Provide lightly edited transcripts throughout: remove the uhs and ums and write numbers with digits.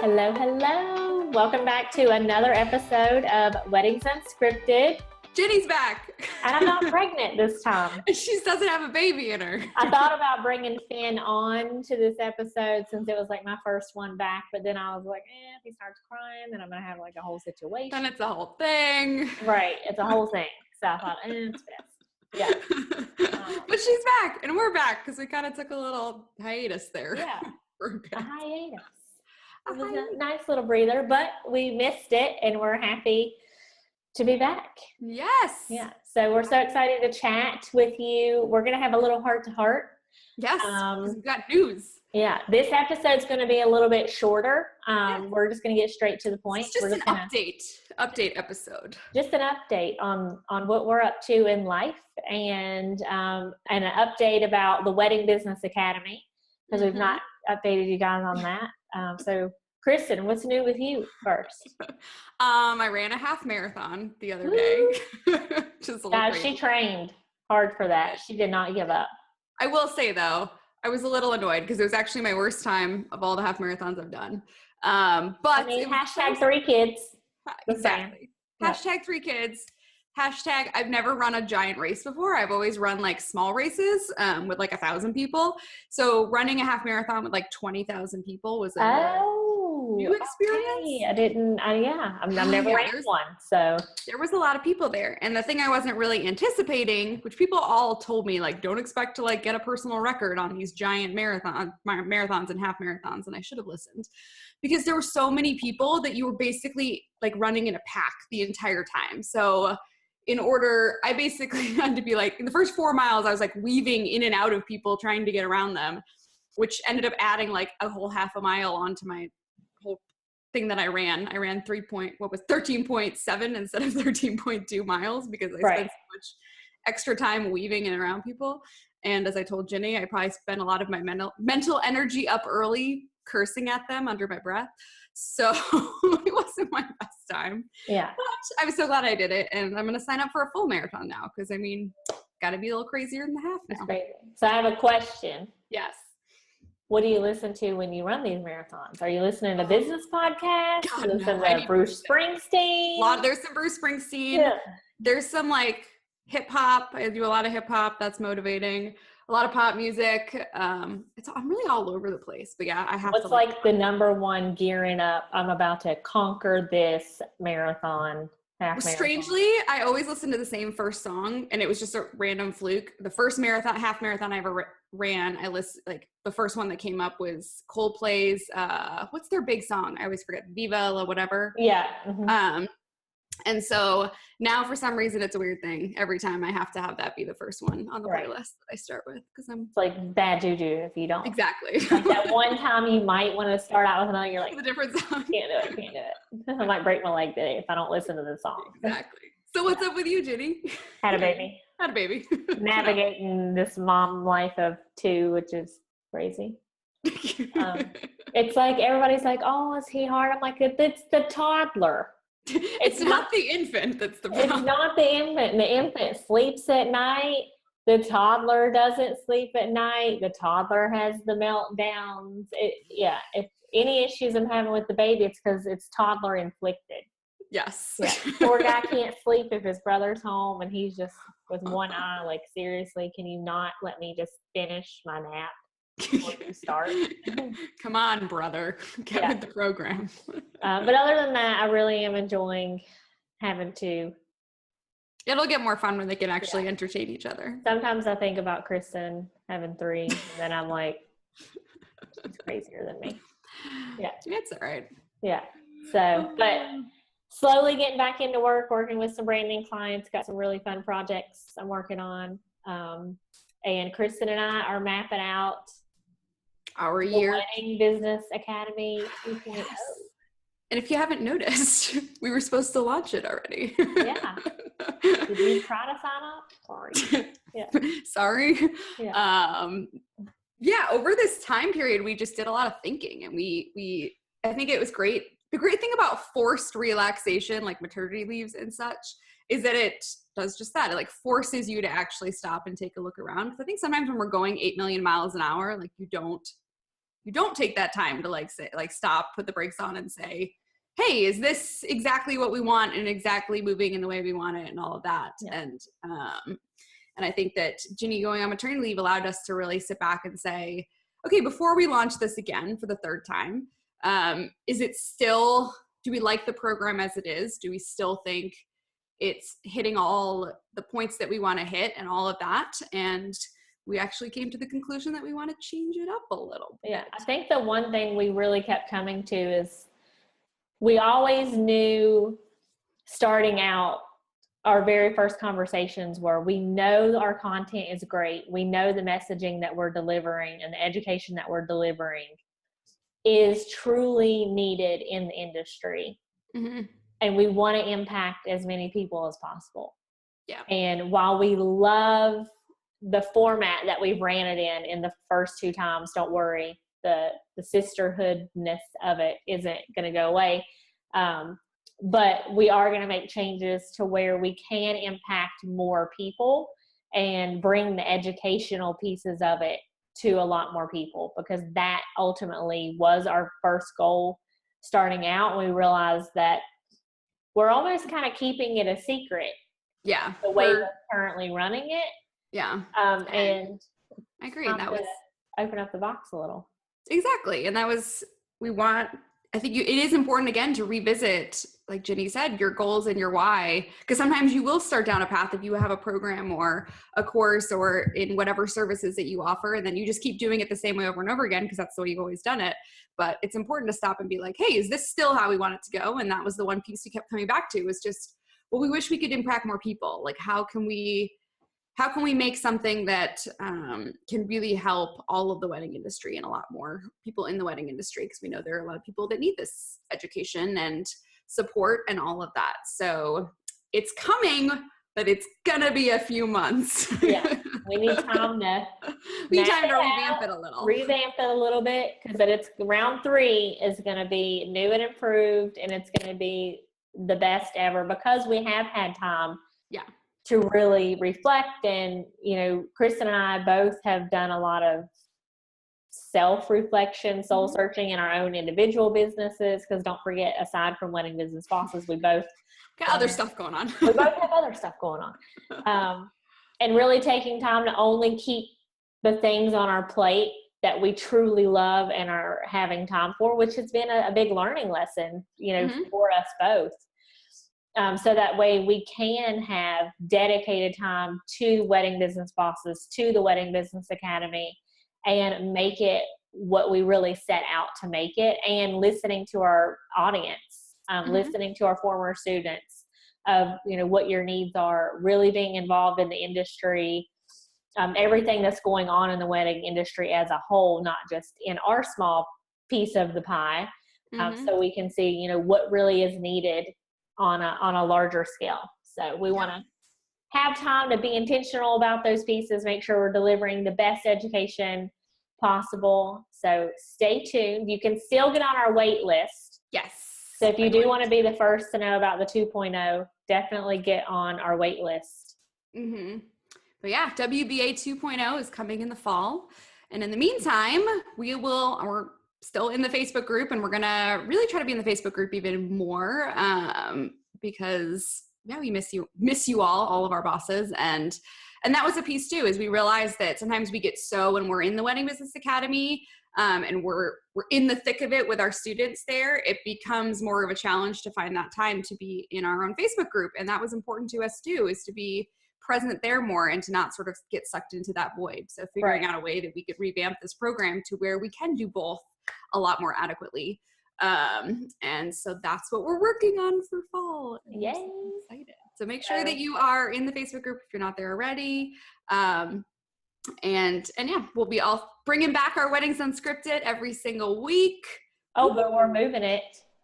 Hello, hello. Welcome back to another episode of Weddings Unscripted. Ginny's back. And I'm not pregnant this time. She doesn't have a baby in her. I thought about bringing Finn on to this episode since it was like my first one back, but then I was like, if he starts crying, then I'm going to have like a whole situation. Then it's a whole thing. Right. It's a whole thing. So I thought, it's best. Yeah. But she's back and we're back because we kind of took a little hiatus there. Yeah. For a bit. A hiatus. It was a nice little breather, but we missed it and we're happy to be back. Yes. Yeah. So we're so excited to chat with you. We're going to have a little heart to heart. Yes. We've got news. Yeah. This episode's going to be a little bit shorter. We're just going to get straight to the point. It's just an update episode. Just an update on what we're up to in life and an update about the Wedding Business Academy because we've not updated you guys on that. So Kristin, what's new with you first? I ran a half marathon the other day. She trained hard for that. She did not give up. I will say though, I was a little annoyed because it was actually my worst time of all the half marathons I've done. But hashtag 3 kids. Exactly. Hashtag 3 kids. Hashtag I've never run a giant race before. I've always run like small races with like 1,000 people. So running a half marathon with like 20,000 people was a new experience. Okay. I've never ran one. So there was a lot of people there. And the thing I wasn't really anticipating, which people all told me, like, don't expect to like get a personal record on these giant marathons and half marathons. And I should have listened because there were so many people that you were basically like running in a pack the entire time. So I basically had to be like, in the first 4 miles, I was like weaving in and out of people trying to get around them, which ended up adding like a whole half a mile onto my whole thing that I ran. I ran 13.7 instead of 13.2 miles because I spent so much extra time weaving in and around people. And as I told Ginny, I probably spent a lot of my mental energy up early cursing at them under my breath. So it wasn't my best time. Yeah. But I was so glad I did it. And I'm going to sign up for a full marathon now. Cause got to be a little crazier than the half now. That's crazy. So I have a question. Yes. What do you listen to when you run these marathons? Are you listening to business podcasts? To Bruce Springsteen? There's some Bruce Springsteen. Yeah. There's some like hip hop. I do a lot of hip hop. That's motivating. A lot of pop music. I'm really all over the place, but yeah, I have What's like the number one gearing up? I'm about to conquer this marathon. Strangely, I always listen to the same first song, and it was just a random fluke. The first half marathon I ever ran, the first one that came up was Coldplay's. What's their big song? I always forget. Viva la whatever. Yeah. Mm-hmm. And so now for some reason it's a weird thing. Every time I have to have that be the first one on the playlist that I start with because it's like bad juju if you don't. Exactly. Like that one time you might want to start out with another, you're like, the different song. Can't do it. I might break my leg today if I don't listen to this song. Exactly. So what's up with you, Ginny? Had a baby. Navigating this mom life of 2, which is crazy. It's like everybody's like, oh, is he hard? I'm like, it's the toddler. It's not the infant that's the problem. It's not the infant. The infant sleeps at night. The toddler doesn't sleep at night. The toddler has the meltdowns. If any issues I'm having with the baby, it's because it's toddler inflicted. Yes. Yeah. Poor guy can't sleep if his brother's home and he's just with one eye. Like, seriously, can you not let me just finish my nap before you start? Come on, brother. Get with the program. But other than that, I really am enjoying having to. It'll get more fun when they can actually entertain each other. Sometimes I think about Kristin having 3, and then I'm like, she's crazier than me. Yeah. It's all right. Yeah. So, but slowly getting back into working with some branding clients, got some really fun projects I'm working on. And Kristin and I are mapping out our year Wedding Business Academy 2.0. And if you haven't noticed, we were supposed to launch it already. Yeah. Did you try to sign up? Sorry. Yeah. Sorry. Yeah. Over this time period, we just did a lot of thinking, and I think it was great. The great thing about forced relaxation, like maternity leaves and such, is that it does just that. It like forces you to actually stop and take a look around. Because I think sometimes when we're going 8 million miles an hour, like you you don't take that time to like say, like stop, put the brakes on and say, hey, is this exactly what we want and exactly moving in the way we want it and all of that. Yeah. And I think that Ginny going on maternity leave allowed us to really sit back and say, okay, before we launch this again for the third time, is it still, do we like the program as it is? Do we still think it's hitting all the points that we want to hit and all of that? And we actually came to the conclusion that we want to change it up a little bit. Yeah, I think the one thing we really kept coming to is we always knew starting out, our very first conversations were, we know our content is great. We know the messaging that we're delivering and the education that we're delivering is truly needed in the industry. Mm-hmm. And we want to impact as many people as possible. Yeah. And while we love the format that we've ran it in the first 2 times, don't worry, the sisterhoodness of it isn't going to go away. But we are going to make changes to where we can impact more people and bring the educational pieces of it to a lot more people, because that ultimately was our first goal starting out. We realized that we're almost kind of keeping it a secret. Yeah. The way we're currently running it. Yeah. And I agree. That was open up the box a little. Exactly. And that was, I think it is important again to revisit, like Ginny said, your goals and your why, because sometimes you will start down a path if you have a program or a course or in whatever services that you offer, and then you just keep doing it the same way over and over again because that's the way you've always done it. But it's important to stop and be like, hey, is this still how we want it to go? And that was the one piece you kept coming back to, was just, well, we wish we could impact more people. Like, how can we make something that can really help all of the wedding industry and a lot more people in the wedding industry? Because we know there are a lot of people that need this education and support and all of that. So it's coming, but it's gonna be a few months. Yeah, we need time to revamp it a little. Revamp it a little bit, because it's round 3 is going to be new and improved, and it's going to be the best ever because we have had time. Yeah. To really reflect. And, Kristin and I both have done a lot of self-reflection, soul searching in our own individual businesses, because don't forget, aside from Wedding Business Bosses, we both got other stuff going on. We both have other stuff going on. And really taking time to only keep the things on our plate that we truly love and are having time for, which has been a big learning lesson, for us both. So that way we can have dedicated time to Wedding Business Bosses, to the Wedding Business Academy, and make it what we really set out to make it, and listening to our audience, listening to our former students of, what your needs are, really being involved in the industry, everything that's going on in the wedding industry as a whole, not just in our small piece of the pie, so we can see, what really is needed on a larger scale. So we want to have time to be intentional about those pieces, make sure we're delivering the best education possible. So stay tuned. You can still get on our wait list. Yes. So if you do want to be the first to know about the 2.0, definitely get on our wait list. But yeah, WBA 2.0 is coming in the fall. And in the meantime, we're still in the Facebook group, and we're going to really try to be in the Facebook group even more, because we miss you all of our bosses. And that was a piece too, is we realized that sometimes we get when we're in the Wedding Business Academy, and we're in the thick of it with our students there, it becomes more of a challenge to find that time to be in our own Facebook group. And that was important to us too, is to be present there more and to not sort of get sucked into that void. So figuring out a way that we could revamp this program to where we can do both a lot more adequately. And so that's what we're working on for fall. Yay. I'm excited. So make sure that you are in the Facebook group if you're not there already. And we'll be all bringing back our Weddings Unscripted every single week. Oh, but we're moving it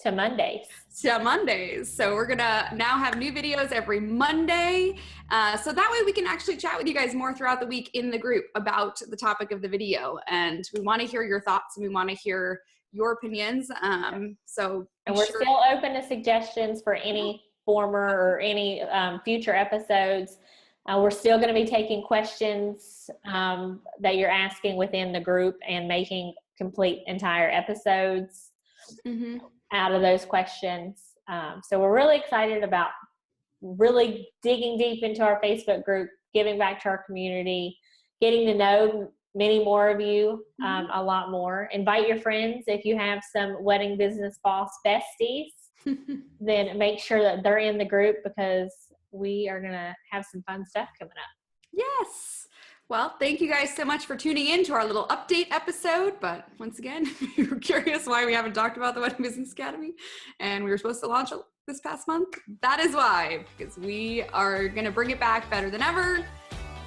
to Mondays. So we're going to now have new videos every Monday. So that way we can actually chat with you guys more throughout the week in the group about the topic of the video. And we want to hear your thoughts, and we want to hear your opinions. And we're still open to suggestions for any former or any future episodes. We're still going to be taking questions that you're asking within the group and complete entire episodes out of those questions. So we're really excited about really digging deep into our Facebook group, giving back to our community, getting to know many more of you, a lot more. Invite your friends. If you have some wedding business boss besties, then make sure that they're in the group, because we are going to have some fun stuff coming up. Yes. Well, thank you guys so much for tuning in to our little update episode. But once again, if you're curious why we haven't talked about the Wedding Business Academy and we were supposed to launch it this past month, that is why, because we are going to bring it back better than ever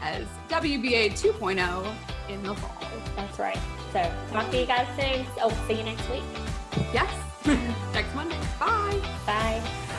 as WBA 2.0 in the fall. That's right. So talk to you guys soon. Oh, see you next week. Yes. Next Monday. Bye. Bye.